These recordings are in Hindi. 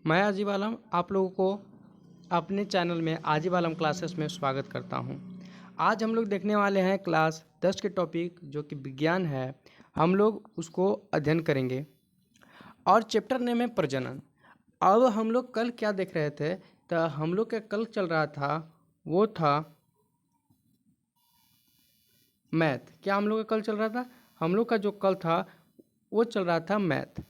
मैं अजीब आलम आप लोगों को अपने चैनल में अजीब आलम क्लासेस में स्वागत करता हूं। आज हम लोग देखने वाले हैं क्लास 10 के टॉपिक जो कि विज्ञान है। हम लोग उसको अध्ययन करेंगे और चैप्टर नेम है प्रजनन। अब हम लोग कल क्या देख रहे थे, तो हम लोग का कल चल रहा था वो था मैथ। क्या हम लोग का कल चल रहा था? हम लोग का जो कल था वो चल रहा था मैथ।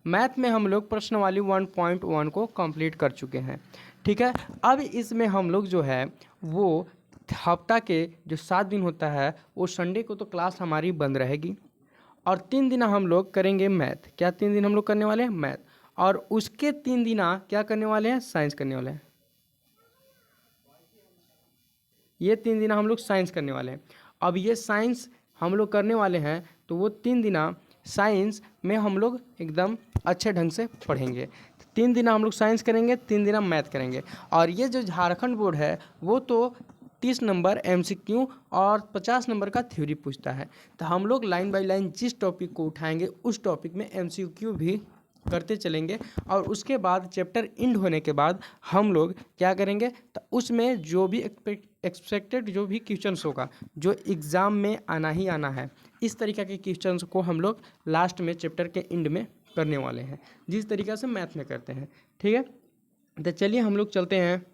मैथ में हम लोग प्रश्नावली 1.1 को कंप्लीट कर चुके हैं। ठीक है, अब इसमें हम लोग जो है वो हफ्ता के जो 7 दिन होता है वो संडे को तो क्लास हमारी बंद रहेगी और 3 दिन हम लोग करेंगे मैथ। क्या 3 दिन हम लोग करने वाले हैं? मैथ। और उसके 3 दिन क्या करने वाले हैं? साइंस करने वाले हैं। ये 3 दिन हम लोग साइंस करने वाले हैं। अब ये साइंस हम लोग करने वाले हैं तो वो 3 दिन साइंस में हम लोग एकदम अच्छे ढंग से पढ़ेंगे। 3 दिन हम लोग साइंस करेंगे, 3 दिन मैथ करेंगे। और ये जो झारखंड बोर्ड है वो तो 30 नंबर MCQ और 50 नंबर का थ्योरी पूछता है। तो हम लोग लाइन बाय लाइन जिस टॉपिक को उठाएंगे उस टॉपिक में MCQ भी करते चलेंगे। और उसके बाद चैप्टर एंड होने के बाद हम लोग क्या करेंगे, तो उसमें जो भी एक्सपेक्टेड जो भी क्वेश्चंस होगा जो एग्ज़ाम में आना ही आना है, इस तरीक़े के क्वेश्चंस को हम लोग लास्ट में चैप्टर के एंड में करने वाले हैं, जिस तरीक़े से मैथ में करते हैं। ठीक है, तो चलिए हम लोग चलते हैं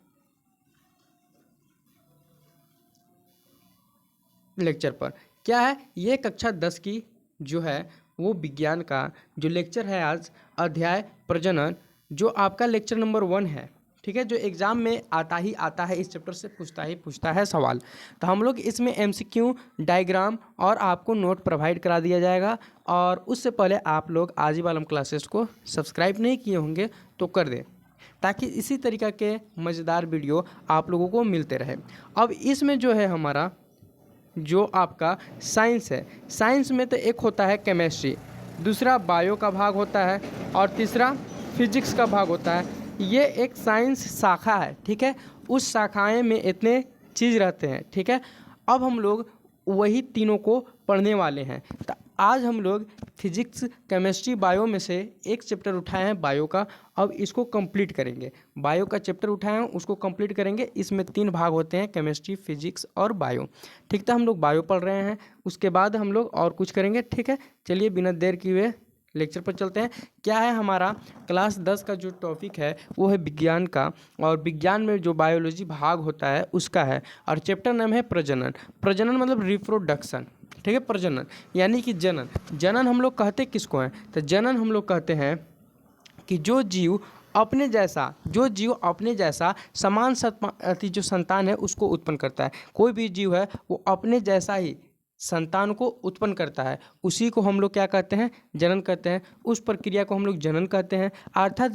लेक्चर पर। क्या है ये कक्षा 10 की जो है वो विज्ञान का जो लेक्चर है आज, अध्याय प्रजनन, जो आपका लेक्चर नंबर 1 है। ठीक है, जो एग्ज़ाम में आता ही आता है, इस चैप्टर से पूछता है सवाल। तो हम लोग इसमें MCQ, डायग्राम और आपको नोट प्रोवाइड करा दिया जाएगा। और उससे पहले आप लोग अजीब आलम क्लासेस को सब्सक्राइब नहीं किए होंगे तो कर दें, ताकि इसी तरीक़ा के मज़ेदार वीडियो आप लोगों को मिलते रहे। अब इसमें जो है हमारा जो आपका साइंस है, साइंस में तो एक होता है केमिस्ट्री, दूसरा बायो का भाग होता है और तीसरा फिजिक्स का भाग होता है। ये एक साइंस शाखा है। ठीक है, उस शाखाएं में इतने चीज़ रहते हैं। ठीक है, अब हम लोग वही तीनों को पढ़ने वाले हैं। तो आज हम लोग फिजिक्स, केमिस्ट्री, बायो में से एक चैप्टर उठाए हैं बायो का। अब इसको कंप्लीट करेंगे। बायो का चैप्टर उठाए हैं उसको कंप्लीट करेंगे। इसमें 3 भाग होते हैं, केमिस्ट्री, फिजिक्स और बायो। ठीक, तो हम लोग बायो पढ़ रहे हैं, उसके बाद हम लोग और कुछ करेंगे। ठीक है, चलिए बिना देर किए लेक्चर पर चलते हैं। क्या है हमारा क्लास 10 का जो टॉपिक है वो है विज्ञान का, और विज्ञान में जो बायोलॉजी भाग होता है उसका है। और चैप्टर नाम है प्रजनन। प्रजनन मतलब रिप्रोडक्शन। ठीक है, प्रजनन यानी कि जनन। जनन हम लोग कहते किसको हैं? तो जनन हम लोग कहते हैं कि जो जीव अपने जैसा समान जो संतान है उसको उत्पन्न करता है। कोई भी जीव है वो अपने जैसा ही संतान को उत्पन्न करता है, उसी को हम लोग क्या कहते हैं? जनन कहते हैं। उस प्रक्रिया को हम लोग जनन कहते हैं। अर्थात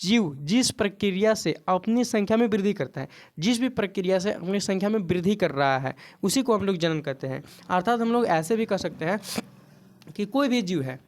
जीव जिस प्रक्रिया से अपनी संख्या में वृद्धि करता है, जिस भी प्रक्रिया से अपनी संख्या में वृद्धि कर रहा है, उसी को हम लोग जनन कहते हैं। अर्थात हम लोग ऐसे भी कह सकते हैं कि कोई भी जीव है,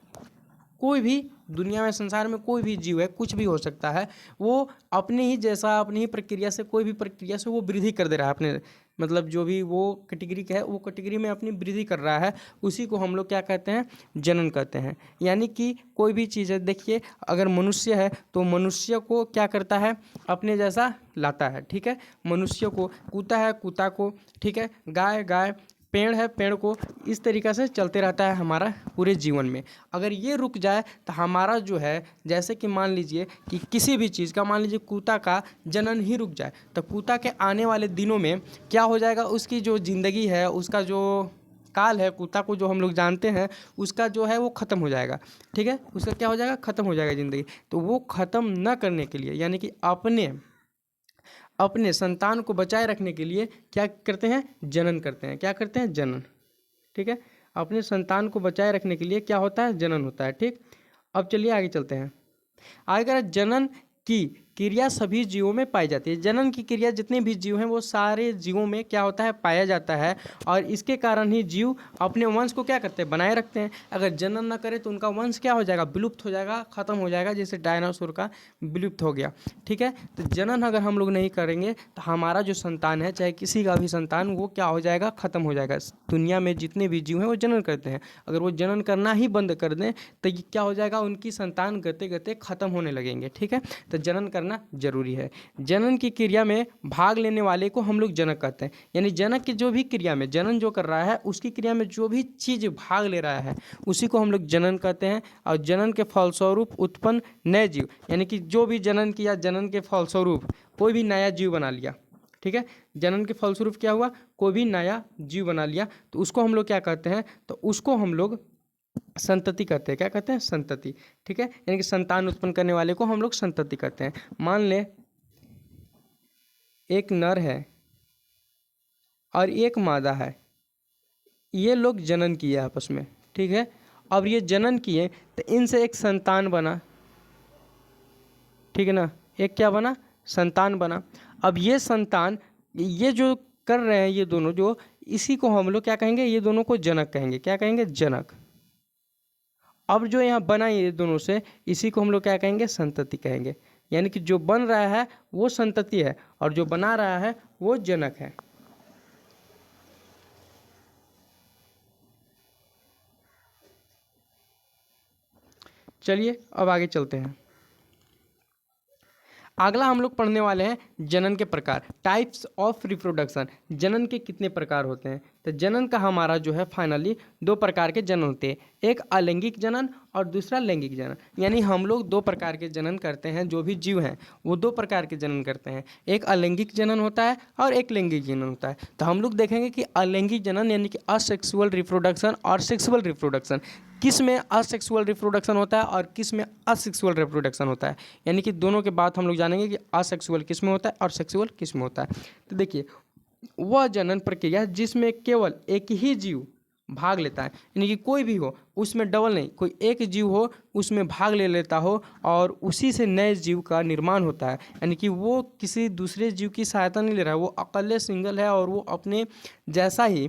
कोई भी दुनिया में, संसार में कोई भी जीव है, कुछ भी हो सकता है, वो अपने ही जैसा, अपनी ही प्रक्रिया से, कोई भी प्रक्रिया से वो वृद्धि कर दे रहा है अपने, मतलब जो भी वो कैटेगरी का है वो कैटेगरी में अपनी वृद्धि कर रहा है, उसी को हम लोग क्या कहते हैं? जनन कहते हैं। यानी कि कोई भी चीज़ है, देखिए अगर मनुष्य है तो मनुष्य को क्या करता है? अपने जैसा लाता है। ठीक है, मनुष्य को, कुत्ता है कुत्ता को, ठीक है, गाय, पेड़ है पेड़ को, इस तरीक़ा से चलते रहता है हमारा पूरे जीवन में। अगर ये रुक जाए तो हमारा जो है, जैसे कि मान लीजिए कि किसी भी चीज़ का, मान लीजिए कुत्ता का जनन ही रुक जाए, तो कुत्ता के आने वाले दिनों में क्या हो जाएगा? उसकी जो ज़िंदगी है, उसका जो काल है, कुत्ता को जो हम लोग जानते हैं, उसका जो है वो ख़त्म हो जाएगा। ठीक है, उसका क्या हो जाएगा? ख़त्म हो जाएगा ज़िंदगी। तो वो ख़त्म न करने के लिए, यानी कि अपने संतान को बचाए रखने के लिए क्या करते हैं? जनन करते हैं। क्या करते हैं? जनन। ठीक है, अपने संतान को बचाए रखने के लिए क्या होता है? जनन होता है। ठीक, अब चलिए आगे चलते हैं। आगे जनन की क्रिया सभी जीवों में पाई जाती है। जनन की क्रिया जितने भी जीव हैं वो सारे जीवों में क्या होता है, पाया जाता है। और इसके कारण ही जीव अपने वंश को क्या करते हैं, बनाए रखते हैं। अगर जनन ना करे तो उनका वंश क्या हो जाएगा, विलुप्त हो जाएगा, खत्म हो जाएगा, जैसे डायनासोर का विलुप्त हो गया। ठीक है, तो जनन अगर हम लोग नहीं करेंगे तो हमारा जो संतान है, चाहे किसी का भी संतान, वो क्या हो जाएगा, खत्म हो जाएगा। दुनिया में जितने भी जीव हैं वो जनन करते हैं, अगर वो जनन करना ही बंद कर दें तो ये क्या हो जाएगा, उनकी संतान गते गते खत्म होने लगेंगे। ठीक है, तो जनन करना जरूरी है। जनन की क्रिया में भाग लेने वाले को हम लोग जनक कहते हैं। यानी जनक की जो भी क्रिया में, जनन जो कर रहा है उसकी क्रिया में जो भी चीज भाग ले रहा है उसी को हम लोग जनन कहते हैं। और जनन के फलस्वरूप उत्पन्न नए जीव, यानी कि जो भी जनन किया, जनन के फलस्वरूप कोई भी नया जीव बना लिया। ठीक है, जनन के फलस्वरूप क्या हुआ, कोई भी नया जीव बना लिया, तो उसको हम लोग क्या कहते हैं, तो उसको हम लोग संतति कहते हैं। क्या कहते हैं, संतति। ठीक है, यानी कि संतान उत्पन्न करने वाले को हम लोग संतति कहते हैं। मान ले एक नर है और एक मादा है, ये लोग जनन किए आपस में। ठीक है, अब ये जनन किए तो इनसे एक संतान बना। ठीक है ना, एक क्या बना, संतान बना। अब ये संतान, ये जो कर रहे हैं ये दोनों, जो इसी को हम लोग क्या कहेंगे, ये दोनों को जनक कहेंगे। क्या कहेंगे, जनक। अब जो यहाँ बना ये दोनों से, इसी को हम लोग क्या कहेंगे, संतति कहेंगे। यानी कि जो बन रहा है वो संतति है और जो बना रहा है वो जनक है। चलिए अब आगे चलते हैं। अगला हम लोग पढ़ने वाले हैं जनन के प्रकार, टाइप्स ऑफ रिप्रोडक्शन। जनन के कितने प्रकार होते हैं, तो जनन का हमारा जो है फाइनली दो प्रकार के जनन होते हैं, एक अलैंगिक जनन और दूसरा लैंगिक जनन। यानी हम लोग दो प्रकार के जनन करते हैं, जो भी जीव हैं वो दो प्रकार के जनन करते हैं, एक अलैंगिक जनन होता है और एक लैंगिक जनन होता है। तो हम लोग देखेंगे कि अलैंगिक जनन यानी कि असेक्सुअल रिप्रोडक्शन और सेक्सुअल रिप्रोडक्शन, किस में असेक्सुअल रिप्रोडक्शन होता है और किस में असेक्सुअल रिप्रोडक्शन होता है। यानी कि दोनों के बाद हम लोग जानेंगे कि असेक्सुअल किस में होता है और सेक्सुअल किस में होता है। तो देखिए, वह जनन प्रक्रिया जिसमें केवल एक ही जीव भाग लेता है, यानी कि कोई भी हो उसमें डबल नहीं, कोई एक जीव हो उसमें भाग ले लेता हो और उसी से नए जीव का निर्माण होता है। यानी कि वो किसी दूसरे जीव की सहायता नहीं ले रहा है, वो अकेले सिंगल है और वो अपने जैसा ही,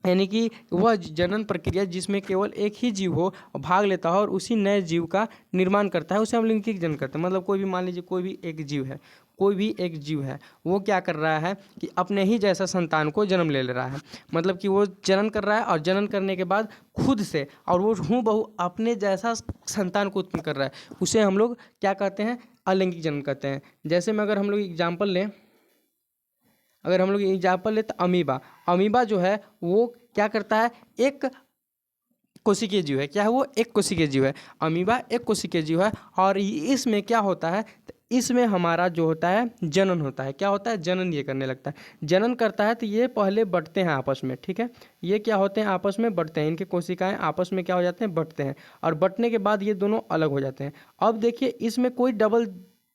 यानी कि वह जनन प्रक्रिया जिसमें केवल एक ही जीव हो भाग लेता है और उसी नए जीव का निर्माण करता है, उसे हम लैंगिक जनन करते हैं। मतलब कोई भी, मान लीजिए कोई भी एक जीव है, कोई भी एक जीव है, वो क्या कर रहा है कि अपने ही जैसा संतान को जन्म ले रहा है। मतलब कि वो जनन कर रहा है और जनन करने के बाद खुद से, और वो हूबहू अपने जैसा संतान को उत्पन्न कर रहा है, उसे हम लोग क्या कहते हैं, अलैंगिक जनन कहते हैं। जैसे में अगर हम लोग एग्जाम्पल लें, तो अमीबा जो है वो क्या करता है, एक कोशिकीय जीव है। क्या है वो, एक कोशिकीय जीव है। अमीबा एक कोशिकीय जीव है और इसमें क्या होता है, तो इसमें हमारा जो होता है जनन होता है। क्या होता है, जनन ये करने लगता है। जनन करता है तो ये पहले बढ़ते हैं आपस में। ठीक है, ये क्या होते हैं, आपस में बढ़ते हैं, इनके कोशिकाएं आपस में क्या हो जाते हैं, बढ़ते हैं, और बढ़ने के बाद ये दोनों अलग हो जाते हैं। अब देखिए, इसमें कोई डबल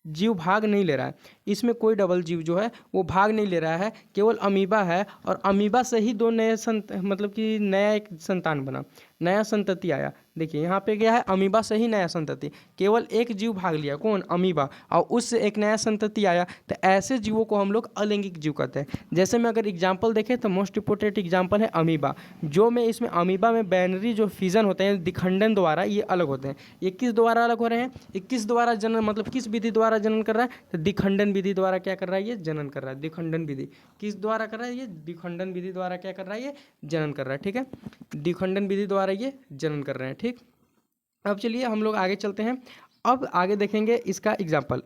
जीव भाग नहीं ले रहा है, इसमें कोई डबल जीव जो है वो भाग नहीं ले रहा है, केवल अमीबा है और अमीबा से ही दो नए मतलब कि नया एक संतान बना, नया संतति आया। देखिए यहाँ पे क्या है, अमीबा से ही नया संतति, केवल एक जीव भाग लिया, कौन, अमीबा, और उससे एक नया संतति आया। तो ऐसे जीवों को हम लोग अलैंगिक जीव कहते हैं। जैसे में अगर एग्जाम्पल देखें तो मोस्ट इंपोर्टेंट एग्जाम्पल है अमीबा, जो में इसमें अमीबा में बाइनरी जो फिजन होते हैं दिखंडन द्वारा ये अलग होते हैं। ये किस द्वारा अलग हो रहे हैं, ये किस द्वारा जनन, मतलब किस विधि द्वारा जनन कर रहा है, तो दिखंडन विधि द्वारा क्या कर रहा है, ये जनन कर रहा है। दिखंडन विधि किस द्वारा कर रहा है, ये दिखंडन विधि द्वारा क्या कर रहा है, ये जनन कर रहा है। ठीक है, दिखंडन विधि द्वारा ये जनन कर रहे हैं। ठीक, अब चलिए हम लोग आगे चलते हैं। अब आगे देखेंगे इसका एग्जाम्पल,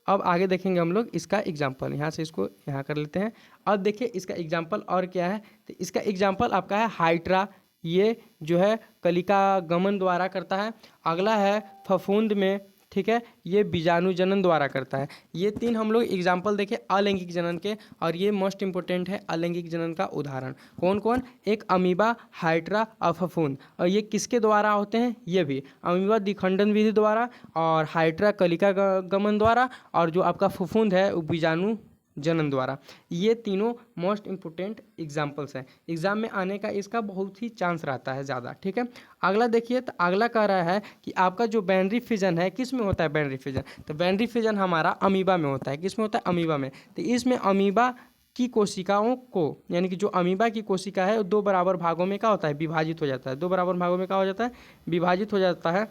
हम लोग इसका एग्जाम्पल, यहाँ से इसको यहाँ कर लेते हैं। अब देखिए इसका एग्जाम्पल और क्या है, तो इसका एग्जाम्पल आपका है हाइड्रा, ये जो है कलिका गमन द्वारा करता है। अगला है फफूंद में, ठीक है, ये बीजाणु जनन द्वारा करता है। ये तीन हम लोग एग्जाम्पल देखें अलैंगिक जनन के, और ये मोस्ट इंपोर्टेंट है अलैंगिक जनन का उदाहरण। कौन कौन, एक अमीबा, हाइड्रा और फफूंद। और ये किसके द्वारा होते हैं, ये भी अमीबा दिखंडन विधि द्वारा और हाइड्रा कलिका गमन द्वारा, और जो आपका फफूंद है वो बीजाणु जनन द्वारा। ये तीनों मोस्ट इम्पोर्टेंट एग्जाम्पल्स हैं, एग्जाम में आने का इसका बहुत ही चांस रहता है ज़्यादा। ठीक है, अगला देखिए, तो अगला कह रहा है कि आपका जो बाइनरी फिजन है किस में होता है बाइनरी फिजन, तो बाइनरी फिजन हमारा अमीबा में होता है। किस में होता है? अमीबा में। तो इसमें अमीबा की कोशिकाओं को, यानी कि जो अमीबा की कोशिका है वो दो बराबर भागों में क्या होता है? विभाजित हो जाता है। दो बराबर भागों में क्या हो जाता है? विभाजित हो जाता है।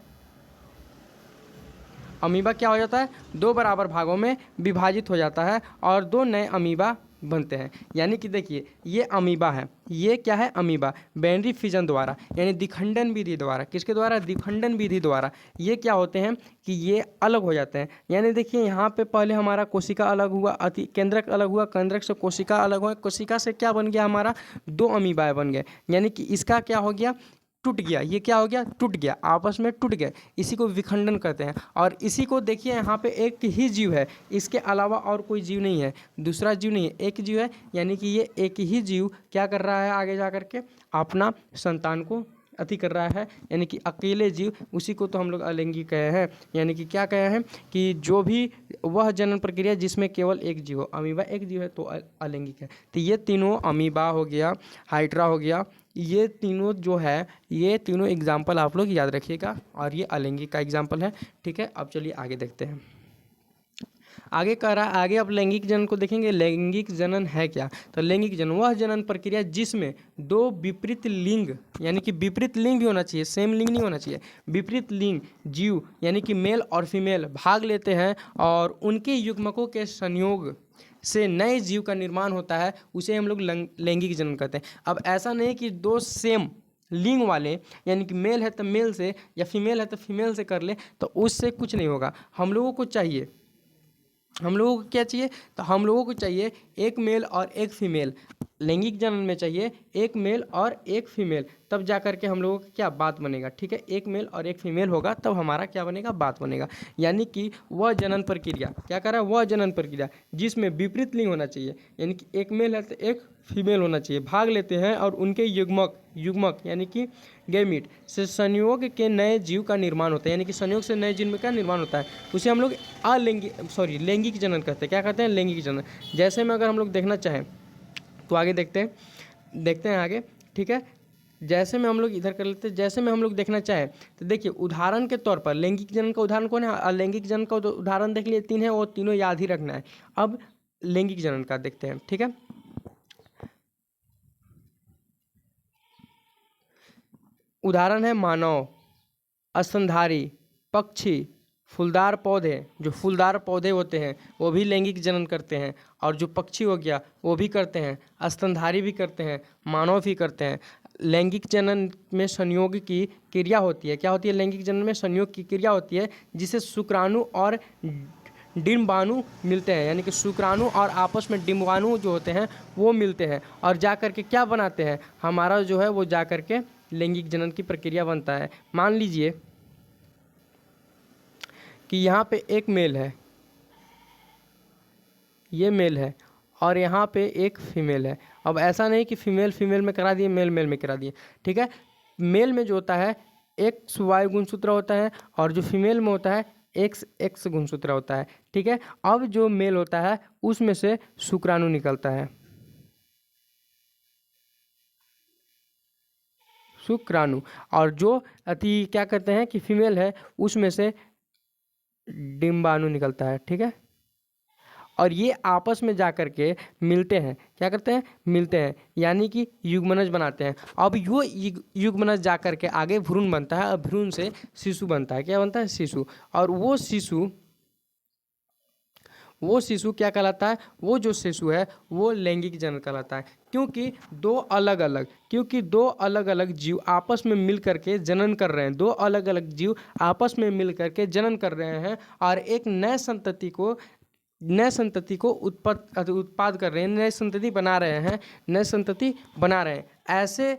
अमीबा क्या हो जाता है? दो बराबर भागों में विभाजित हो जाता है और दो नए अमीबा बनते हैं। यानी कि देखिए, ये अमीबा है, ये क्या है? अमीबा। बाइनरी फिजन द्वारा यानी द्विखंडन विधि द्वारा, किसके द्वारा? द्विखंडन विधि द्वारा ये क्या होते हैं कि ये अलग हो जाते हैं। यानी देखिए, यहाँ पे पहले हमारा कोशिका अलग हुआ, अति केंद्रक अलग हुआ, केंद्रक से कोशिका अलग हुआ, कोशिका से क्या बन गया? हमारा दो अमीबाएँ बन गए। यानी कि इसका क्या हो गया? टूट गया। ये क्या हो गया? टूट गया, आपस में टूट गए। इसी को विखंडन कहते हैं। और इसी को देखिए, यहाँ पे एक ही जीव है, इसके अलावा और कोई जीव नहीं है, दूसरा जीव नहीं है, एक जीव है। यानी कि ये एक ही जीव क्या कर रहा है? आगे जा करके अपना संतान को अति कर रहा है, यानी कि अकेले जीव, उसी को तो हम लोग अलैंगिक कहे हैं। यानी कि क्या कहे हैं कि जो भी वह जनन प्रक्रिया जिसमें केवल एक जीव हो, अमीबा एक जीव है तो अलैंगिक है। तो ये तीनों, अमीबा हो गया, हाइड्रा हो गया, ये तीनों जो है, ये तीनों एग्जाम्पल आप लोग याद रखिएगा और ये अलैंगिक का एग्जाम्पल है। ठीक है, अब चलिए आगे देखते हैं। आगे कह रहा है, आगे आप लैंगिक जनन को देखेंगे। लैंगिक जनन है क्या? तो लैंगिक जनन वह जनन प्रक्रिया जिसमें दो विपरीत लिंग, यानी कि विपरीत लिंग भी होना चाहिए, सेम लिंग नहीं होना चाहिए, विपरीत लिंग जीव यानी कि मेल और फीमेल भाग लेते हैं और उनके युग्मकों के संयोग से नए जीव का निर्माण होता है, उसे हम लोग लैंगिक जनन कहते हैं। अब ऐसा नहीं कि दो सेम लिंग वाले, यानी कि मेल है तो मेल से या फीमेल है तो फीमेल से कर ले, तो उससे कुछ नहीं होगा। हम लोगों को चाहिए, हम लोगों को क्या चाहिए? तो हम लोगों को चाहिए एक मेल और एक फीमेल। लैंगिक जनन में चाहिए एक मेल और एक फीमेल, तब जा कर के हम लोगों का क्या बात बनेगा। ठीक है, एक मेल और एक फीमेल होगा तब हमारा क्या बनेगा? बात बनेगा। यानी कि वह जनन प्रक्रिया क्या कर रहा है? वह जनन प्रक्रिया जिसमें विपरीत लिंग होना चाहिए, यानी कि एक मेल है तो एक फीमेल होना चाहिए, भाग लेते हैं और उनके युग्मक यानी कि गैमीट से संयोग के नए जीव का निर्माण होता है। यानी कि संयोग से नए जीव का निर्माण होता है, उसे हम लोग लैंगिक जनन कहते हैं। क्या कहते हैं? लैंगिक जनन। जैसे में अगर हम लोग देखना चाहें तो आगे देखते हैं आगे। ठीक है, जैसे में हम लोग इधर कर लेते हैं, जैसे में हम लोग देखना चाहें तो देखिए, उदाहरण के तौर पर लैंगिक जनन का उदाहरण कौन है? अलैंगिक जनन का उदाहरण देख लिए, तीन है, वो तीनों याद ही रखना है। अब लैंगिक जनन का देखते हैं। ठीक है, उदाहरण है मानव, स्तनधारी, पक्षी, फूलदार पौधे। जो फूलदार पौधे होते हैं वो भी लैंगिक जनन करते हैं, और जो पक्षी हो गया वो भी करते हैं, स्तनधारी भी करते हैं, मानव भी करते हैं। लैंगिक जनन में संयोग की क्रिया होती है। क्या होती है? लैंगिक जनन में संयोग की क्रिया होती है, जिसे शुक्राणु और डिम्बाणु मिलते हैं। यानी कि शुक्राणु और आपस में डिम्बाणु जो होते हैं वो मिलते हैं और जा कर के क्या बनाते हैं? हमारा जो है वो जा कर के लैंगिक जनन की प्रक्रिया बनता है। मान लीजिए कि यहाँ पे एक मेल है, ये मेल है, और यहाँ पे एक फीमेल है। अब ऐसा नहीं कि फीमेल फीमेल में करा दिए, मेल मेल में करा दिए। ठीक है, मेल में जो होता है एक वायु गुणसूत्र होता है, और जो फीमेल में होता है एक्स गुणसूत्र होता है। ठीक है, अब जो मेल होता है उसमें से शुक्राणु निकलता है, शुक्राणु, और जो अति क्या कहते हैं कि फीमेल है उसमें से डिम्बाणु निकलता है। ठीक है, और ये आपस में जा कर के मिलते हैं, क्या करते हैं? मिलते हैं, यानी कि युग्मनज बनाते हैं। अब यो युग्मनज जा कर के आगे भ्रूण बनता है, और भ्रूण से शिशु बनता है। क्या बनता है? शिशु। और वो शिशु क्या कहलाता है? वो जो शिशु है वो लैंगिक जनन कहलाता है, क्योंकि दो अलग अलग जीव आपस में मिल करके जनन कर रहे हैं, दो अलग अलग जीव आपस में मिल करके जनन कर रहे हैं और एक नए संतति को उत्पाद कर रहे हैं, नए संतति बना रहे हैं। ऐसे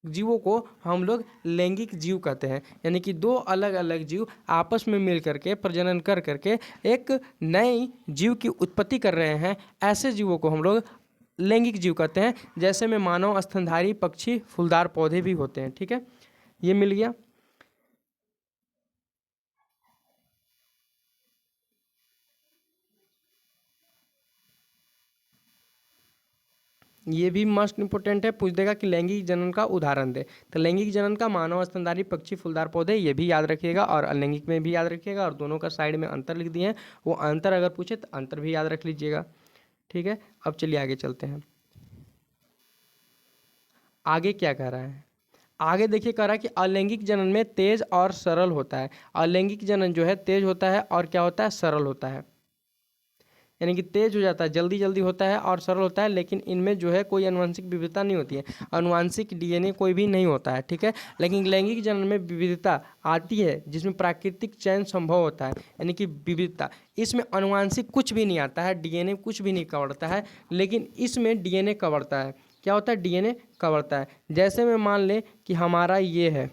जीवों को हम लोग लैंगिक जीव कहते हैं। यानी कि दो अलग अलग जीव आपस में मिल करके प्रजनन कर करके एक नई जीव की उत्पत्ति कर रहे हैं, ऐसे जीवों को हम लोग लैंगिक जीव कहते हैं। जैसे में मानव, स्तनधारी, पक्षी, फूलदार पौधे भी होते हैं। ठीक है, ये मिल गया। ये भी मस्ट इंपॉर्टेंट है, पूछ देगा कि लैंगिक जनन का उदाहरण दे। तो लैंगिक जनन का मानव स्तनधारी पक्षी फूलदार पौधे, ये भी याद रखिएगा, और अलैंगिक में भी याद रखिएगा, और दोनों का साइड में अंतर लिख दिए हैं, वो अंतर अगर पूछे तो अंतर भी याद रख लीजिएगा। ठीक है, अब चलिए आगे चलते हैं। आगे क्या कह रहा है, आगे देखिए कह रहा है कि अलैंगिक जनन में तेज और सरल होता है। अलैंगिक जनन जो है तेज होता है और क्या होता है, सरल होता है, यानी कि तेज हो जाता है, जल्दी जल्दी होता है और सरल होता है, लेकिन इनमें जो है कोई आनुवंशिक विविधता नहीं होती है, आनुवंशिक डीएनए कोई भी नहीं होता है। ठीक है, लेकिन लैंगिक जनन में विविधता आती है जिसमें प्राकृतिक चयन संभव होता है, यानी कि विविधता, इसमें आनुवंशिक कुछ भी नहीं आता है, डीएनए कुछ भी नहीं कवड़ता है, लेकिन इसमें डीएनए कवड़ता है। क्या होता है, डीएनए कवड़ता है। जैसे मैं मान लें कि हमारा ये है,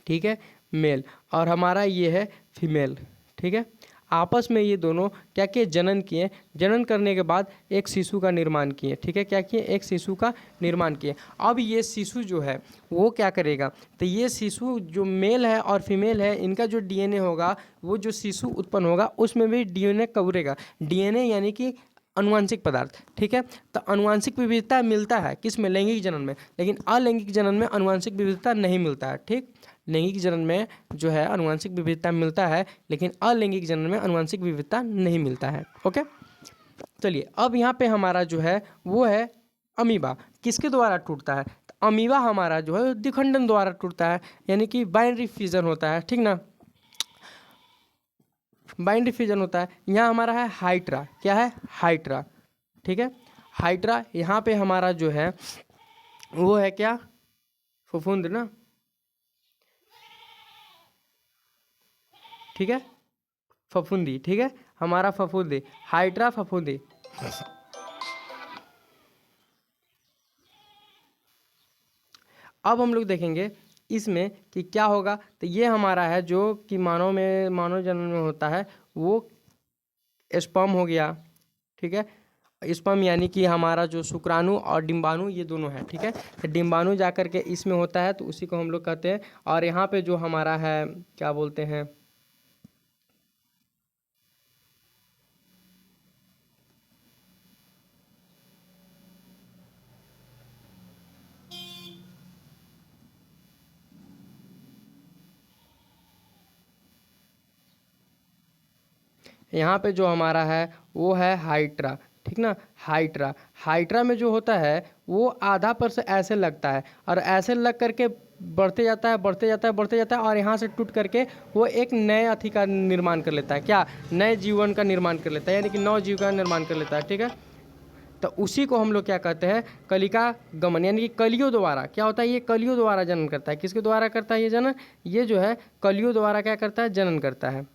ठीक है, मेल, और हमारा ये है फीमेल। ठीक है, आपस में ये दोनों क्या किए, जनन किए, जनन करने के बाद एक शिशु का निर्माण किए। ठीक है, क्या किए, एक शिशु का निर्माण किए। अब ये शिशु जो है वो क्या करेगा, तो ये शिशु जो मेल है और फीमेल है, इनका जो डीएनए होगा, वो जो शिशु उत्पन्न होगा उसमें भी डीएनए कवरेगा। डीएनए यानी कि अनुवांशिक पदार्थ। ठीक है, तो अनुवांशिक विविधता मिलता है किस में, लैंगिक जनन में, लेकिन अलैंगिक जनन में अनुवांशिक विविधता नहीं मिलता है। ठीक, लैंगिक जनन में जो है अनुवांशिक विविधता मिलता है, लेकिन अलैंगिक जनन में अनुवांशिक विविधता नहीं मिलता है। ओके, चलिए अब यहाँ पे हमारा जो है वो है अमीबा, किसके द्वारा टूटता है, तो अमीबा हमारा जो है द्विखंडन द्वारा टूटता है, यानी कि बाइनरी फ्यूजन होता है। ठीक ना, बाइनरी फ्यूजन होता है। यहाँ हमारा है हाइड्रा, क्या है, हाइड्रा। ठीक है, हाइड्रा, यहाँ पे हमारा जो है वो है क्या, फफूंद ना, ठीक है, फफूंदी। ठीक है, हमारा फफूंदी, हाइड्रा फफूंदी। अब हम लोग देखेंगे इसमें कि क्या होगा, तो ये हमारा है जो कि मानव जन्म में होता है, वो स्पर्म हो गया। ठीक है, स्पर्म यानी कि हमारा जो शुक्राणु और डिम्बाणु, ये दोनों है। ठीक है, तो डिम्बाणु जा कर के इसमें होता है, तो उसी को हम लोग कहते हैं। और यहाँ पे जो हमारा है क्या बोलते हैं, यहाँ पे जो हमारा है वो है हाइड्रा। ठीक ना, हाइड्रा, हाइड्रा में जो होता है वो आधा पर से ऐसे लगता है, और ऐसे लग करके बढ़ते जाता है, बढ़ते जाता है, बढ़ते जाता है, और यहाँ से टूट करके वो एक नए अथी का निर्माण कर लेता है, क्या, नए जीवन का निर्माण कर लेता है, यानी कि नव जीव का निर्माण कर लेता है। ठीक है, तो उसी को हम लोग क्या कहते हैं, कलिका गमन, यानी कि कलियों द्वारा क्या होता है, ये कलियों द्वारा जनन करता है। किसके द्वारा करता है ये जनन, ये जो है कलियों द्वारा क्या करता है, जनन करता है।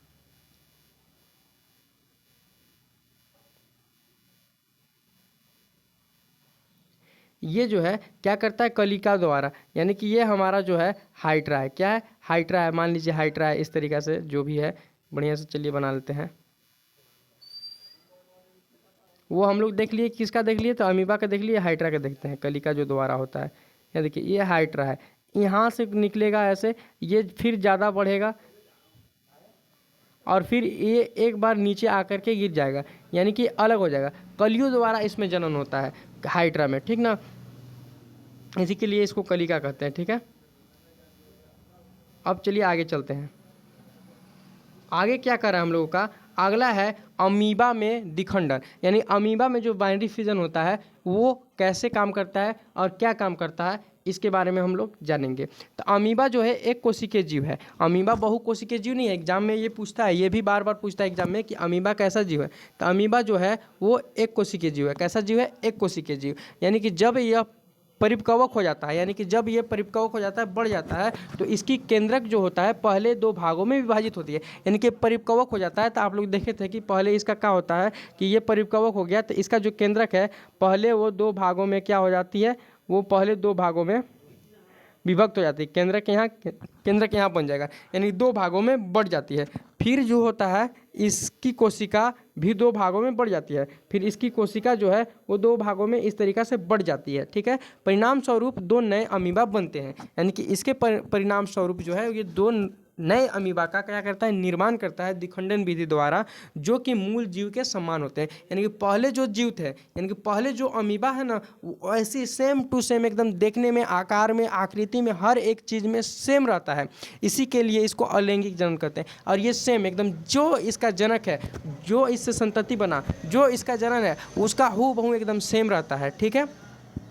ये जो है क्या करता है, कलिका द्वारा, यानी कि ये हमारा जो है हाइड्रा है, क्या है, हाइड्रा है, मान लीजिए हाइड्रा है, इस तरीक़ा से जो भी है बढ़िया से चलिए बना लेते हैं। वो हम लोग देख लिए, किसका देख लिए, तो अमीबा का देख लिए, हाइड्रा का देखते हैं, कलिका जो द्वारा होता है। या देखिए ये हाइड्रा है, यहाँ से निकलेगा ऐसे, ये फिर ज़्यादा बढ़ेगा, और फिर ये एक बार नीचे आकर के गिर जाएगा, यानी कि अलग हो जाएगा। कलियों द्वारा इसमें जनन होता है हाइड्रा में। ठीक ना, इसी के लिए इसको कलिका कहते हैं। ठीक है, अब चलिए आगे चलते हैं। आगे क्या कर रहा है हम लोगों का, अगला है अमीबा में द्विखंडन, यानी अमीबा में जो बाइनरी फ्यूजन होता है वो कैसे काम करता है और क्या काम करता है, इसके बारे में हम लोग जानेंगे। तो अमीबा जो है एक कोशिकीय जीव है, अमीबा बहुकोशिकीय जीव नहीं है। एग्जाम में ये पूछता है, ये भी बार बार पूछता है एग्जाम में कि अमीबा कैसा जीव है, तो अमीबा जो है वो एक कोशिकीय जीव है। कैसा जीव है, एक कोशिकीय जीव, यानी कि जब यह परिपक्वक हो जाता है, यानी कि जब ये परिपक्वक हो जाता है, बढ़ जाता है, तो इसकी केंद्रक जो होता है पहले दो भागों में विभाजित होती है। यानी कि परिपक्वक हो जाता है, तो आप लोग देखे थे कि पहले इसका क्या होता है कि ये परिपक्वक हो गया, तो इसका जो केंद्रक है पहले वो दो भागों में क्या हो जाती है, वो पहले दो भागों में विभक्त हो जाती है। केंद्रक यहाँ बन जाएगा, यानी दो भागों में बढ़ जाती है। फिर जो होता है इसकी कोशिका भी दो भागों में बढ़ जाती है, फिर इसकी कोशिका जो है वो दो भागों में इस तरीक़ा से बढ़ जाती है। ठीक है, परिणाम स्वरूप दो नए अमीबा बनते हैं, यानी कि इसके परिणाम स्वरूप जो है ये दो नए अमीबा का क्या करता है, निर्माण करता है द्विखंडन विधि द्वारा, जो कि मूल जीव के समान होते हैं। यानी कि पहले जो जीव थे, यानी कि पहले जो अमीबा है ना, वो ऐसी सेम टू सेम एकदम देखने में, आकार में, आकृति में, हर एक चीज़ में सेम रहता है। इसी के लिए इसको अलैंगिक जनन कहते हैं। और ये सेम एकदम जो इसका जनक है, जो इससे संतति बना, जो इसका जनन है, उसका हूबहू एकदम सेम रहता है। ठीक है,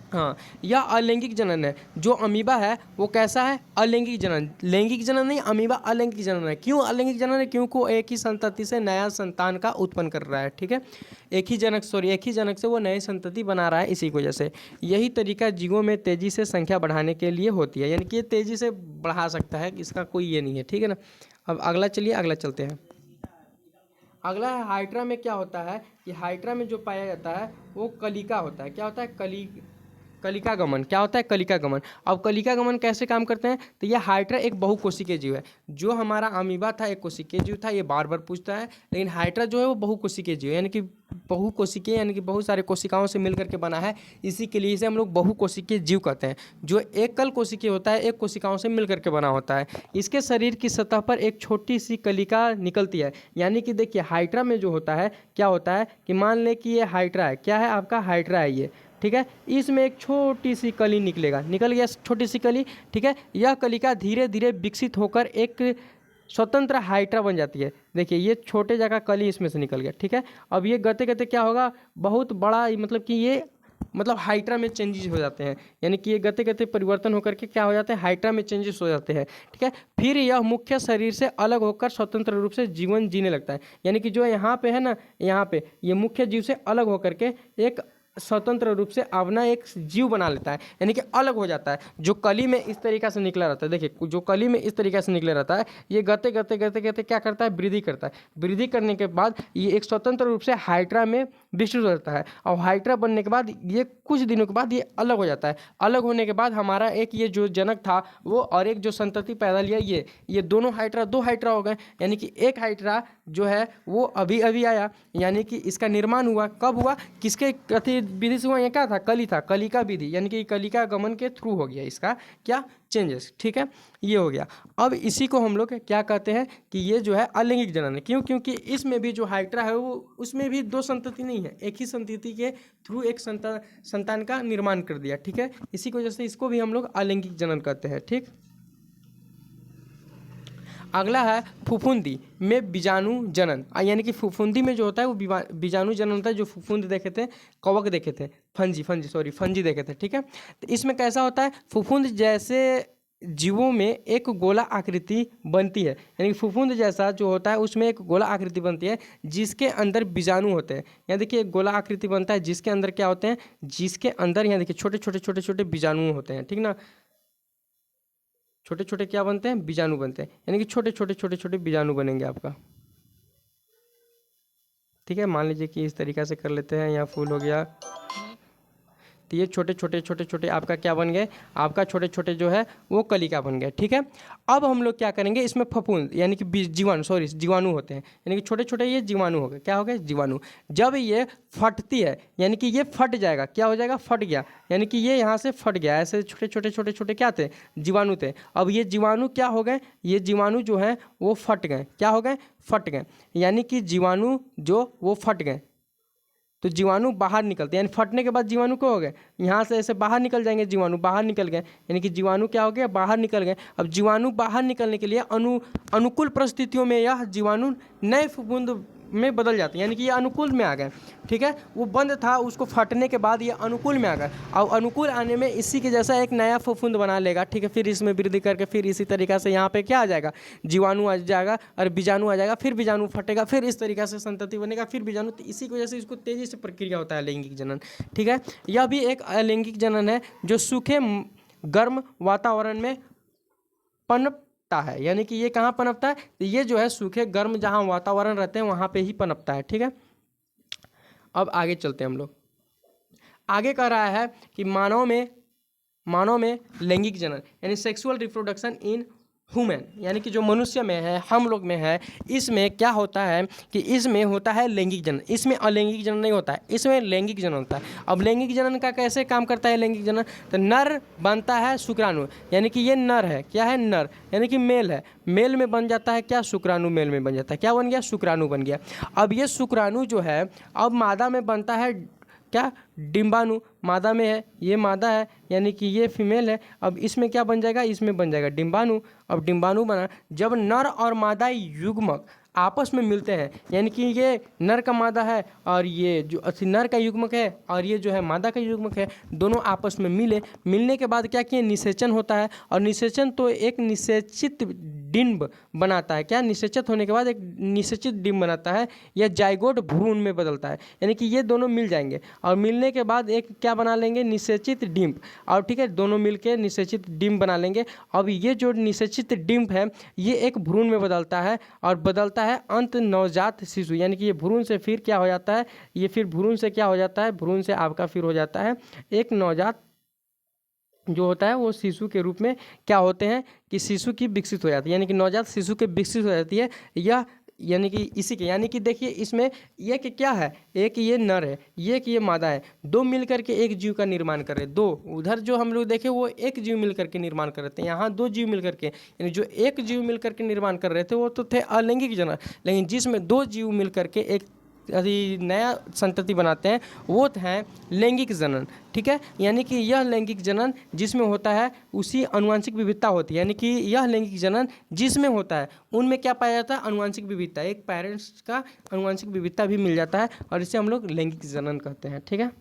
हाँ, यह अलैंगिक जनन है। जो अमीबा है वो कैसा है, अलैंगिक जनन। लैंगिक जनन नहीं, अमीबा अलैंगिक जनन है। क्यों अलैंगिक जनन है, क्योंकि वो एक ही संतति से नया संतान का उत्पन्न कर रहा है। ठीक है, एक ही जनक से वो नई संतति बना रहा है, इसी की वजह से। यही तरीका जीवों में तेजी से संख्या बढ़ाने के लिए होती है, यानी कि ये तेजी से बढ़ा सकता है, इसका कोई ये नहीं है। ठीक है ना, अब अगला चलिए, अगला चलते हैं। अगला है हाइड्रा में क्या होता है कि हाइड्रा में जो पाया जाता है वो कलिका होता है। क्या होता है, कलिका गमन। क्या होता है, कलिका गमन। अब कलिका गमन कैसे काम करते हैं, तो ये हाइड्रा एक बहुकोशिकीय जीव है। जो हमारा अमीबा था एक कोशिकीय जीव था, ये बार बार पूछता है, लेकिन हाइड्रा जो है वो बहुकोशिकीय जीव है, यानी कि बहुकोशिकीय, यानी कि बहुत सारे कोशिकाओं से मिलकर के बना है। इसी के लिए इसे हम लोग बहुकोशिकीय जीव कहते हैं। जो एकल कोशिकीय होता है, एक कोशिकाओं से मिलकर के बना होता है। इसके शरीर की सतह पर एक छोटी सी कलिका निकलती है। यानी कि देखिए हाइड्रा में जो होता है, क्या होता है कि मान लें कि ये हाइड्रा है, क्या है आपका, हाइड्रा है ये। ठीक है, इसमें एक छोटी सी कली निकल गया छोटी सी कली। ठीक है, यह कलिका धीरे धीरे विकसित होकर एक स्वतंत्र हाइड्रा बन जाती है। देखिए ये छोटे जगह कली इसमें से निकल गया। ठीक है, अब ये गते गते क्या होगा, बहुत बड़ा, मतलब कि ये हाइड्रा में चेंजेस हो जाते हैं। यानी कि ये गते गते परिवर्तन होकर के क्या हो जाते हैं, हाइड्रा में चेंजेस हो जाते हैं। ठीक है, फिर यह मुख्य शरीर से अलग होकर स्वतंत्र रूप से जीवन जीने लगता है। यानी कि जो यहाँ पे है ना, यहाँ पे ये मुख्य जीव से अलग होकर के एक स्वतंत्र रूप से अपना एक जीव बना लेता है, यानी कि अलग हो जाता है। जो कली में इस तरीक़ा से निकला रहता है, देखिए जो कली में इस तरीक़े से निकला रहता है, ये गते गते गते गते क्या करता है, वृद्धि करता है। वृद्धि करने के बाद ये एक स्वतंत्र रूप से हाइड्रा में विस्तृत हो जाता है। और हाइड्रा बनने के बाद ये कुछ दिनों के बाद ये अलग हो जाता है। अलग होने के बाद हमारा एक ये जो जनक था वो, और एक जो संतति पैदा लिया, ये दोनों हाइड्रा, दो हाइड्रा हो गए। यानी कि एक हाइड्रा जो है वो अभी अभी आया, यानी कि इसका निर्माण हुआ। कब हुआ, किसके कथी विधि से हुआ, ये क्या था, कली था, कलिका विधि, यानी कि कलिका गमन के थ्रू हो गया इसका क्या, चेंजेस। ठीक है, ये हो गया। अब इसी को हम लोग क्या कहते हैं कि ये जो है अलैंगिक जनन है। क्यों, क्योंकि इसमें भी जो हाइड्रा है वो, उसमें भी दो संतति नहीं है, एक ही संतति के थ्रू एक संतान का निर्माण कर दिया। ठीक है, इसी की वजह से इसको भी हम लोग अलैंगिक जनन कहते हैं। ठीक, अगला है फुफुंदी में बीजाणु जनन। यानी कि फुफुंदी में जो होता है वो बीजाणु जनन होता है। जो फुफुंद देखे थे, कवक देखे थे, फंजी देखे थे। ठीक है, तो इसमें कैसा होता है, फुफुंद जैसे जीवों में एक गोला आकृति बनती है। यानी कि फुफुंद जैसा जो होता है उसमें एक गोला आकृति बनती है, जिसके अंदर बीजाणु होते हैं। यहाँ देखिए एक गोला आकृति बनता है, जिसके अंदर क्या होते हैं, जिसके अंदर यहाँ देखिए छोटे छोटे बीजाणु होते हैं। ठीक ना, छोटे छोटे क्या बनते हैं, बीजाणु बनते हैं। यानी कि छोटे छोटे बीजाणु बनेंगे आपका। ठीक है, मान लीजिए कि इस तरीक़ा से कर लेते हैं, यहाँ फूल हो गया, तो ये छोटे छोटे आपका क्या बन गए, आपका छोटे छोटे जो है वो कलिका बन गए। ठीक है, अब हम लोग क्या करेंगे, इसमें फफूंद यानी कि जीवाणु होते हैं। यानी कि छोटे छोटे ये जीवाणु हो गए, क्या हो गए, जीवाणु। जब ये फटती है, यानी कि ये फट जाएगा, क्या हो जाएगा, फट गया, यानी कि ये यहाँ से फट गया। ऐसे छोटे छोटे क्या थे, जीवाणु थे। अब ये जीवाणु क्या हो गए, ये जीवाणु जो है वो फट गए, क्या हो गए, फट गए। यानी कि जीवाणु जो वो फट गए, तो जीवाणु बाहर निकलते हैं। यानी फटने के बाद जीवाणु क्या हो गए, यहाँ से ऐसे बाहर निकल जाएंगे, जीवाणु बाहर निकल गए। यानी कि जीवाणु क्या हो गया, बाहर निकल गए। अब जीवाणु बाहर निकलने के लिए अनुकूल परिस्थितियों में यह जीवाणु नए फफूंद में बदल जाते हैं। यानी कि ये अनुकूल में आ गए। ठीक है, वो बंद था, उसको फटने के बाद ये अनुकूल में आ गए। और अनुकूल आने में इसी के जैसा एक नया फफूंद बना लेगा। ठीक है, फिर इसमें वृद्धि करके फिर इसी तरीक़ा से यहाँ पे क्या आ जाएगा, जीवाणु आ जाएगा और बीजाणु आ जाएगा, फिर बीजाणु फटेगा, फिर इस तरीक़ा से संतति बनेगा, फिर बीजाणु। तो इसी की वजह से इसको तेज़ी से प्रक्रिया होता है लैंगिक जनन। ठीक है, यह भी एक अलैंगिक जनन है जो सूखे गर्म वातावरण में पनपता है। यानी कि ये कहाँ पनपता है, तो ये जो है सूखे गर्म जहाँ वातावरण रहते हैं वहाँ पे ही पनपता है। ठीक है, अब आगे चलते हैं हम लोग। आगे कह रहा है कि मानव में लैंगिक जनन यानी सेक्सुअल रिप्रोडक्शन इन ह्यूमन यानी कि जो मनुष्य में है, हम लोग में है, इसमें क्या होता है कि इसमें होता है लैंगिक जनन। इसमें अलैंगिक जनन नहीं होता है, इसमें लैंगिक जनन होता है। अब लैंगिक जनन का कैसे काम करता है लैंगिक जनन? तो नर बनता है शुक्राणु, यानी कि ये नर है, क्या है? नर, यानी कि मेल है, मेल में बन जाता है क्या? शुक्राणु मेल में बन जाता है। क्या बन गया? शुक्राणु बन गया। अब ये शुक्राणु जो है अब मादा में बनता है क्या? डिंबाणु। मादा में है, ये मादा है, यानी कि ये फीमेल है। अब इसमें क्या बन जाएगा? इसमें बन जाएगा डिंबाणु। अब डिंबाणु बना, जब नर और मादा युग्मक आपस में मिलते हैं, यानी कि ये नर का मादा है और ये जो नर का युग्मक है और ये जो है मादा का युग्मक है, दोनों आपस में मिलने के बाद क्या किए? निषेचन होता है। और निषेचन तो एक निषेचित डिंब बनाता है। क्या? निषेचित होने के बाद एक निषेचित डिंब बनाता है, यह जाइगोट भ्रूण में बदलता है, यानी कि ये दोनों मिल जाएंगे और मिलने के बाद एक क्या बना लेंगे? निषेचित डिंब। और ठीक है, दोनों मिलके निषेचित डिंब बना लेंगे। अब ये जो निषेचित डिंब है ये एक भ्रूण में बदलता है और बदलता है अंत नवजात शिशु, यानी कि ये भ्रूण से फिर क्या हो जाता है? ये फिर भ्रूण से क्या हो जाता है? भ्रूण से आपका फिर हो जाता है एक नवजात जो होता है वो शिशु के रूप में क्या होते हैं कि शिशु की विकसित हो जाती है, यानी कि नवजात शिशु के विकसित हो जाती है। यह यानी कि इसी के, यानी कि देखिए इसमें ये कि क्या है? एक ये नर है, ये कि ये मादा है, दो मिलकर के एक जीव का निर्माण कर रहे हैं। दो उधर जो हम लोग देखे वो एक जीव मिलकर के निर्माण कर रहे थे, यहाँ दो जीव मिलकर के, यानी जो एक जीव मिलकर के निर्माण कर रहे थे वो तो थे अलैंगिक जनन, लेकिन जिसमें दो जीव मिलकर के एक यदि नया संतति बनाते हैं वो है लैंगिक जनन। ठीक है, यानी कि यह लैंगिक जनन जिसमें होता है उसी आनुवंशिक विविधता होती है, यानी कि यह लैंगिक जनन जिसमें होता है उनमें क्या पाया जाता है? आनुवंशिक विविधता, एक पेरेंट्स का आनुवंशिक विविधता भी मिल जाता है और इसे हम लोग लैंगिक जनन कहते हैं। ठीक है,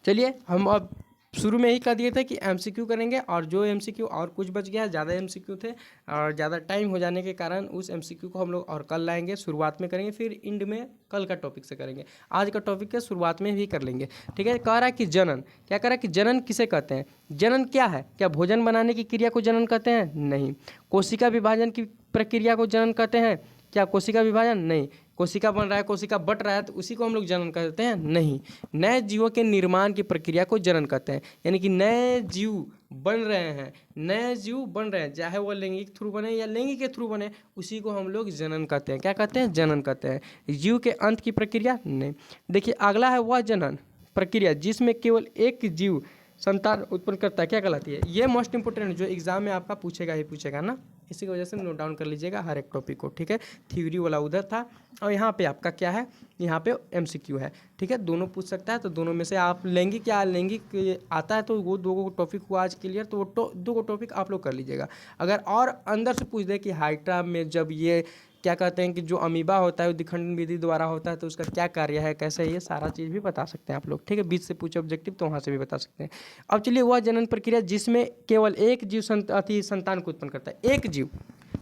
चलिए हम अब शुरू में ही कह दिए थे कि एमसीक्यू करेंगे और जो एमसीक्यू और कुछ बच गया, ज़्यादा एमसीक्यू थे और ज़्यादा टाइम हो जाने के कारण उस एमसीक्यू को हम लोग और कल लाएंगे, शुरुआत में करेंगे, फिर एंड में कल का टॉपिक से करेंगे। आज का टॉपिक के शुरुआत में भी कर लेंगे। ठीक है, कह रहा है कि जनन, क्या कह रहा है कि जनन किसे कहते हैं? जनन क्या है? क्या भोजन बनाने की क्रिया को जनन कहते हैं? नहीं। कोशिका विभाजन की प्रक्रिया को जनन कहते हैं? क्या कोशिका विभाजन? नहीं। कोशिका बन रहा है, कोशिका बट रहा है तो उसी को हम लोग जनन कहते हैं? नहीं। नए जीवों के निर्माण की प्रक्रिया को जनन कहते हैं, यानी कि नए जीव बन रहे हैं, नए जीव बन रहे हैं, चाहे वो लैंगिक थ्रू बने या लैंगिक के थ्रू बने, उसी को हम लोग जनन कहते हैं। क्या कहते हैं? जनन कहते हैं। जीव के अंत की प्रक्रिया? नहीं। देखिए अगला है वह जनन प्रक्रिया जिसमें केवल एक जीव संतान उत्पन्न करता है, क्या कहलाती है? ये मोस्ट इंपोर्टेंट जो एग्जाम में आपका पूछेगा ही पूछेगा ना, इसी की वजह से नोट डाउन कर लीजिएगा हर एक टॉपिक को। ठीक है, थ्योरी वाला उधर था और यहाँ पे आपका क्या है? यहाँ पे एमसीक्यू है। ठीक है, दोनों पूछ सकता है, तो दोनों में से आप लैंगिक या अलैंगिक आता है तो वो दो टॉपिक हुआ आज क्लियर, तो वो दो टॉपिक आप लोग कर लीजिएगा। अगर और अंदर से पूछ दे कि हाइड्रा में जब ये क्या कहते हैं कि जो अमीबा होता है वो द्विखंडन विधि द्वारा होता है तो उसका क्या कार्य है, कैसे है, ये सारा चीज़ भी बता सकते हैं आप लोग। ठीक है, बीच से पूछे ऑब्जेक्टिव तो वहाँ से भी बता सकते हैं। अब चलिए वह जनन प्रक्रिया जिसमें केवल एक जीव संतान को उत्पन्न करता है, एक जीव,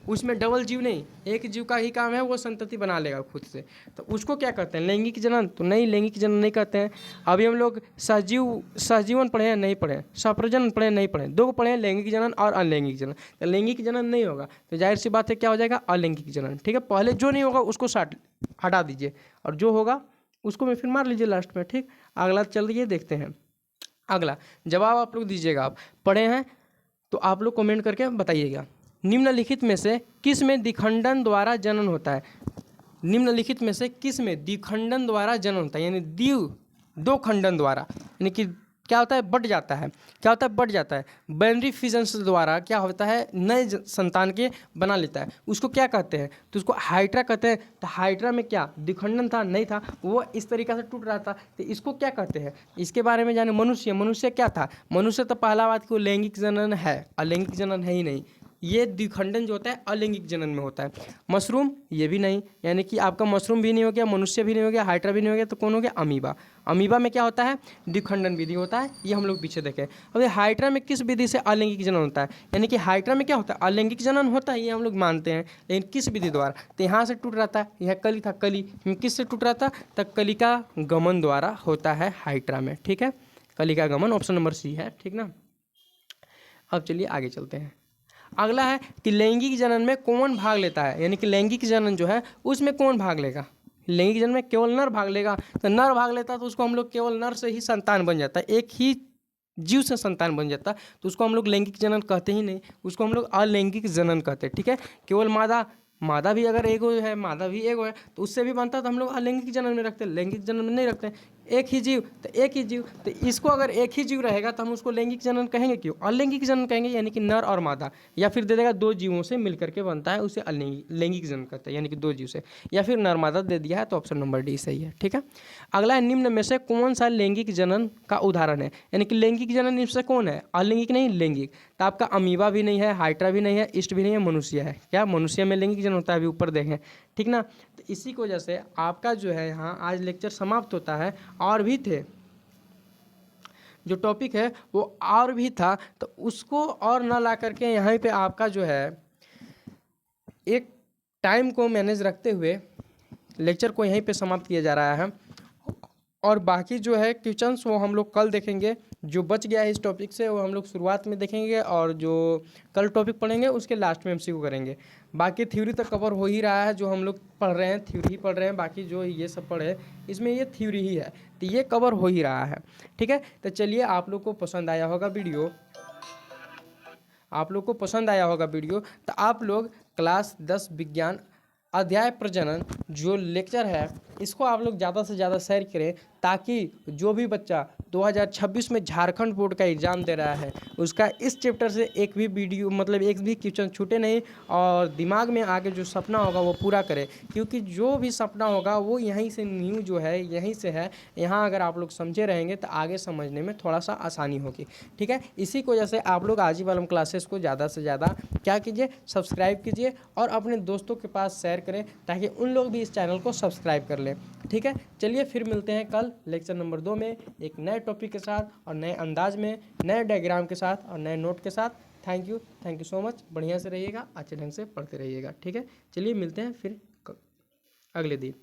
उसमें डबल जीव नहीं, एक जीव का ही काम है, वो संतति बना लेगा खुद से, तो उसको क्या कहते हैं? लैंगिक जनन? तो नहीं, लैंगिक जनन नहीं कहते हैं। अभी हम लोग सहजीवन पढ़े हैं? नहीं पढ़े हैं। सहप्रजनन पढ़े? नहीं पढ़े। दो को पढ़े हैं, लैंगिक जनन और अलैंगिक जनन। तो लैंगिक जनन नहीं होगा तो जाहिर सी बात है क्या हो जाएगा? अलैंगिक जनन। ठीक है, पहले जो नहीं होगा उसको हटा दीजिए और जो होगा उसको मैं फिर मार लीजिए लास्ट में। ठीक, अगला चल रही है, देखते हैं अगला जवाब आप लोग दीजिएगा। आप पढ़े हैं तो आप लोग कमेंट करके बताइएगा। निम्नलिखित में से किस में द्विखंडन द्वारा जनन होता है? निम्नलिखित में से किस में द्विखंडन द्वारा जनन होता है? यानी दो खंडन द्वारा, यानी कि क्या होता है? बट जाता है। क्या होता है? बट जाता है। बाइनरी फिजन्स द्वारा क्या होता है? नए संतान के बना लेता है, उसको क्या कहते हैं? तो उसको हाइड्रा कहते हैं। तो हाइड्रा में क्या द्विखंडन था? नहीं था, वो इस तरीक़ा से टूट रहा था, तो इसको क्या कहते हैं? इसके बारे में जाने। मनुष्य क्या था? मनुष्य तो पहला बात कि वो लैंगिक जनन है, अलैंगिक जनन है ही नहीं, ये द्विखंडन जो होता है अलैंगिक जनन में होता है। मशरूम ये भी नहीं, यानी कि आपका मशरूम भी नहीं हो गया, मनुष्य भी नहीं हो गया, हाइड्रा भी नहीं हो गया, तो कौन हो गया? अमीबा। अमीबा में क्या होता है? द्विखंडन विधि होता है, ये हम लोग पीछे देखें। अब ये हाइड्रा में किस विधि से अलैंगिक जनन होता है? यानी कि हाइड्रा में क्या होता है? अलैंगिक जनन होता है, ये हम लोग मानते हैं, लेकिन किस विधि द्वारा? तो यहाँ से टूट रहा था, यह कली था, कली किस से टूट रहा था? तो कलिका गमन द्वारा होता है हाइड्रा में। ठीक है, कलिका गमन ऑप्शन नंबर सी है। ठीक ना, अब चलिए आगे चलते हैं। अगला है कि लैंगिक जनन में कौन भाग लेता है? यानी कि लैंगिक जनन जो है उसमें कौन भाग लेगा? लैंगिक जनन में केवल नर भाग लेगा। तो नर भाग लेता है तो उसको हम लोग केवल नर से ही संतान बन जाता है, एक ही जीव से संतान बन जाता तो उसको हम लोग लैंगिक जनन कहते ही नहीं, उसको हम लोग अलैंगिक जनन कहते हैं। ठीक है, केवल मादा भी अगर एगो है, मादा भी एगो है तो उससे भी बनता तो हम लोग अलैंगिक जनन में रखते हैं, लैंगिक जनन में नहीं रखते हैं। एक ही जीव तो एक ही जीव, तो इसको अगर एक ही जीव रहेगा तो हम उसको लैंगिक जनन कहेंगे क्यों, अलैंगिक जनन कहेंगे, यानी कि नर और मादा, या फिर दे देगा दो जीवों से मिलकर के बनता है उसे लैंगिक जनन कहते हैं, यानी कि दो जीव से, या फिर नर मादा दे दिया है तो ऑप्शन नंबर डी सही है। ठीक है, अगला है निम्न में से कौन सा लैंगिक जनन का उदाहरण है, यानी कि लैंगिक जनन इनसे कौन है, अलैंगिक नहीं लैंगिक। तो आपका अमीबा भी नहीं है, हाइड्रा भी नहीं है, ईस्ट भी नहीं है, मनुष्य है। क्या मनुष्य में लैंगिक जनन होता है, अभी ऊपर देखें। ठीक ना, तो इसी की वजह से आपका जो है यहाँ आज लेक्चर समाप्त होता है। और भी थे जो टॉपिक है वो और भी था, तो उसको और ना ला करके यहाँ पे आपका जो है एक टाइम को मैनेज रखते हुए लेक्चर को यहीं पे समाप्त किया जा रहा है। और बाकी जो है क्वेश्चंस वो हम लोग कल देखेंगे, जो बच गया है इस टॉपिक से वो हम लोग शुरुआत में देखेंगे, और जो कल टॉपिक पढ़ेंगे उसके लास्ट में एमसीक्यू करेंगे। बाकी थ्योरी तो कवर हो ही रहा है, जो हम लोग पढ़ रहे हैं थ्योरी ही पढ़ रहे हैं, बाकी जो ये सब पढ़े इसमें ये थ्योरी ही है, तो ये कवर हो ही रहा है। ठीक है, तो चलिए आप लोग को पसंद आया होगा वीडियो, आप लोग को पसंद आया होगा वीडियो, तो आप लोग क्लास 10 विज्ञान अध्याय प्रजनन जो लेक्चर है इसको आप लोग ज़्यादा से ज़्यादा शेयर करें, ताकि जो भी बच्चा 2026 में झारखंड बोर्ड का एग्ज़ाम दे रहा है उसका इस चैप्टर से एक भी वीडियो मतलब एक भी क्वेश्चन छूटे नहीं, और दिमाग में आगे जो सपना होगा वो पूरा करे, क्योंकि जो भी सपना होगा वो यहीं से न्यू जो है यहीं से है। यहाँ अगर आप लोग समझे रहेंगे तो आगे समझने में थोड़ा सा आसानी होगी। ठीक है, इसी की वजह से आप लोग आज ही वालम क्लासेस को ज़्यादा से ज़्यादा क्या कीजिए, सब्सक्राइब कीजिए और अपने दोस्तों के पास शेयर करें, ताकि उन लोग भी इस चैनल को सब्सक्राइब कर लें। ठीक है, चलिए फिर मिलते हैं कल लेक्चर नंबर 2 में एक नए टॉपिक के साथ और नए अंदाज में, नए डायग्राम के साथ और नए नोट के साथ। थैंक यू सो मच, बढ़िया से रहिएगा, अच्छे ढंग से पढ़ते रहिएगा। ठीक है, चलिए मिलते हैं फिर अगले दिन।